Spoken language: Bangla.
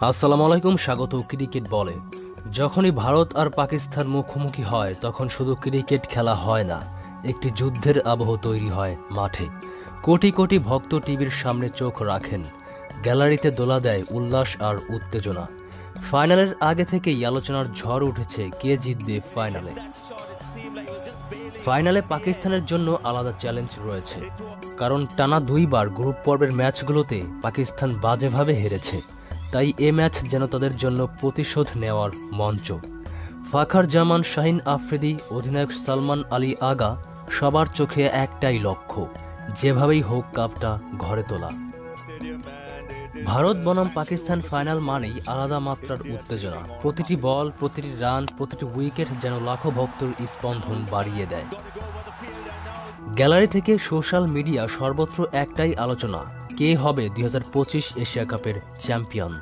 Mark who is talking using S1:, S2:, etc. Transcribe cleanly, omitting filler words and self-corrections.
S1: আসসালামু আলাইকুম, স্বাগত ক্রিকেট বলে। যখনই ভারত আর পাকিস্তান মুখোমুখি হয় তখন শুধু ক্রিকেট খেলা হয় না, একটি যুদ্ধের আবহ তৈরি হয় মাঠে। কোটি কোটি ভক্ত টিভির সামনে চোখ রাখেন, গ্যালারিতে দোলা দেয় উল্লাস আর উত্তেজনা। ফাইনালের আগে থেকেই আলোচনার ঝড় উঠেছে কে জিতবে ফাইনালে। ফাইনালে পাকিস্তানের জন্য আলাদা চ্যালেঞ্জ রয়েছে, কারণ টানা দুইবার গ্রুপ পর্বের ম্যাচগুলোতে পাকিস্তান বাজেভাবে হেরেছে। তাই এ ম্যাচ যেন তাদের জন্য প্রতিশোধ নেওয়ার মঞ্চ। ফাখার জামান, শাহিন আফ্রিদি, অধিনায়ক সালমান আলী আগা, সবার চোখে একটাই লক্ষ্য, যেভাবেই হোক কাপটা ঘরে তোলা। ভারত বনাম পাকিস্তান ফাইনাল মানেই আলাদা মাত্রার উত্তেজনা। প্রতিটি বল, প্রতিটি রান, প্রতিটি উইকেট যেন লাখো ভক্তর স্পন্দন বাড়িয়ে দেয়। গ্যালারি থেকে সোশ্যাল মিডিয়া সর্বত্র একটাই আলোচনা, কে হবে 2025 এশিয়া কাপের চ্যাম্পিয়ন।